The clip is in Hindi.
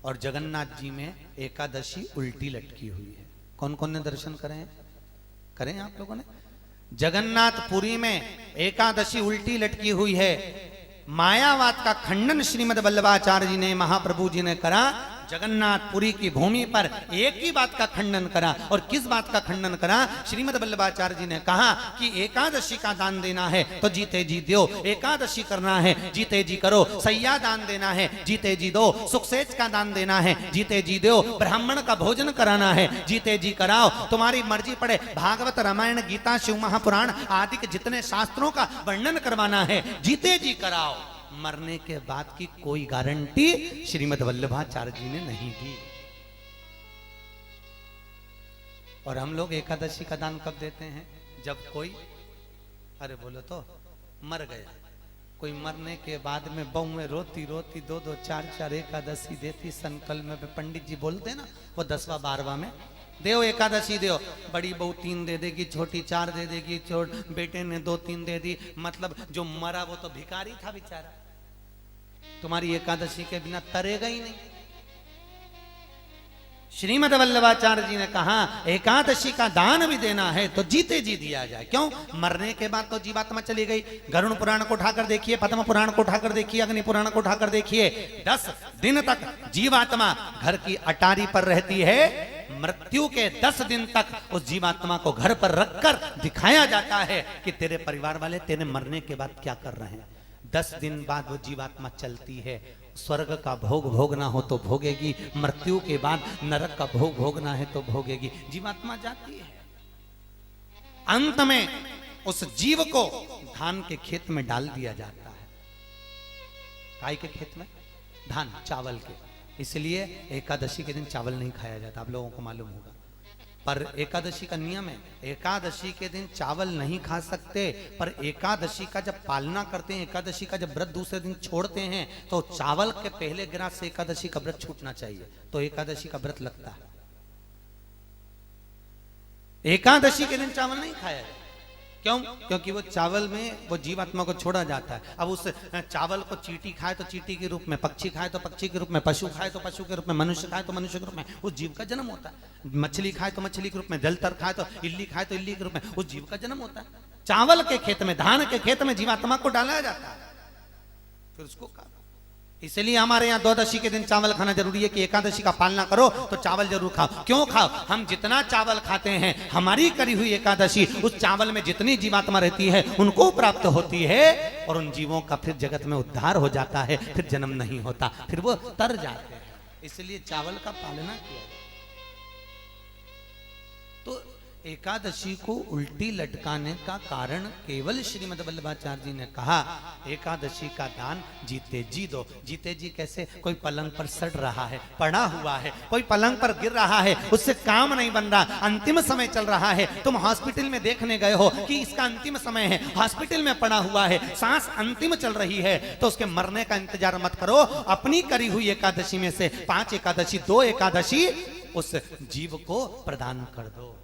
और जगन्नाथ जी में एकादशी उल्टी लटकी हुई है। कौन कौन ने दर्शन करे हैं? करें आप लोगों ने? जगन्नाथपुरी में एकादशी उल्टी लटकी हुई है। मायावाद का खंडन श्रीमद् वल्लभाचार्य जी ने, महाप्रभु जी ने करा। जगन्नाथपुरी की भूमि पर एक ही बात का खंडन करा। और किस बात का खंडन करा? श्रीमद् वल्लभाचार्य जी ने कहा कि एकादशी का दान देना है तो जीते जी दो, एकादशी करना है जीते जी करो, सैया दान देना है जीते जी दो, सुखसेज का दान देना है जीते जी दो, ब्राह्मण का भोजन कराना है जीते जी कराओ, तुम्हारी मर्जी पड़े भागवत रामायण गीता शिव महापुराण आदि के जितने शास्त्रों का वर्णन करवाना है जीते जी कराओ। मरने के बाद की कोई गारंटी श्रीमद् वल्लभाचार्य जी ने नहीं दी। और हम लोग एकादशी का दान कब देते हैं? जब कोई, अरे बोलो तो, मर गया। कोई मरने के बाद में बहू में रोती रोती 2-2 4-4 एकादशी देती। संकल्प में पंडित जी बोलते ना, वो 10वां 12वां में देओ एकादशी देओ। बड़ी बहू 3 दे देगी, छोटी 4 दे देगी, बेटे ने 2-3 दे दी। मतलब जो मरा वो तो भिखारी था बेचारा, तुम्हारी एकादशी के बिना तरेगा ही नहीं। श्रीमद् वल्लभाचार्य जी ने कहा एकादशी का दान भी देना है तो जीते जी दिया जाए। क्यों? मरने के बाद तो जीवात्मा चली गई। गरुड़ पुराण को उठाकर देखिए, पद्म पुराण को उठाकर देखिए, अग्नि पुराण को उठाकर देखिए, 10 दिन तक जीवात्मा घर की अटारी पर रहती है। मृत्यु के 10 दिन तक उस जीवात्मा को घर पर रखकर दिखाया जाता है कि तेरे परिवार वाले तेरे मरने के बाद क्या कर रहे हैं। 10 दिन बाद वो जीवात्मा चलती है। स्वर्ग का भोग भोगना हो तो भोगेगी, मृत्यु के बाद नरक का भोग भोगना है तो भोगेगी। जीवात्मा जाती है। अंत में उस जीव को धान के खेत में डाल दिया जाता है। काय के खेत में? धान, चावल के। इसलिए एकादशी के दिन चावल नहीं खाया जाता, आप लोगों को मालूम होगा। पर एकादशी का नियम है, एकादशी के दिन चावल नहीं खा सकते। पर एकादशी का जब पालना करते हैं, एकादशी का जब व्रत दूसरे दिन छोड़ते हैं, तो चावल के पहले गिलास से एकादशी का व्रत छूटना चाहिए, तो एकादशी का व्रत लगता है। एकादशी के दिन चावल नहीं खाया जाए। क्यों? क्योंकि वो चावल में वो जीवात्मा को छोड़ा जाता है। अब उस चावल को चींटी खाए तो चींटी के रूप में, पक्षी खाए तो पक्षी के रूप में, पशु खाए तो पशु के रूप में, मनुष्य खाए तो मनुष्य के रूप में उस जीव का जन्म होता है। मछली खाए तो मछली के रूप में, जलतर खाए तो इल्ली खाए तो इल्ली के रूप में उस जीव का जन्म होता है। चावल के खेत में, धान के खेत में जीवात्मा को डाला जाता है, फिर उसको खा। इसलिए हमारे यहाँ द्वादशी के दिन चावल खाना जरूरी है कि एकादशी का पालना करो तो चावल जरूर खाओ। क्यों खाओ? हम जितना चावल खाते हैं, हमारी करी हुई एकादशी उस चावल में जितनी जीवात्मा रहती है उनको प्राप्त होती है, और उन जीवों का फिर जगत में उद्धार हो जाता है, फिर जन्म नहीं होता, फिर वो तर जाते हैं। इसलिए चावल का पालना किया जाए। तो एकादशी को उल्टी लटकाने का कारण केवल श्रीमद् वल्लभाचार्य जी ने कहा एकादशी का दान जीते जी दो। जीते जी कैसे? कोई पलंग पर सड़ रहा है, पड़ा हुआ है, कोई पलंग पर गिर रहा है, उससे काम नहीं बन रहा, अंतिम समय चल रहा है, तुम हॉस्पिटल में देखने गए हो कि इसका अंतिम समय है, हॉस्पिटल में पड़ा हुआ है, सांस अंतिम चल रही है, तो उसके मरने का इंतजार मत करो। अपनी करी हुई एकादशी में से 5 एकादशी, 2 एकादशी उस जीव को प्रदान कर दो।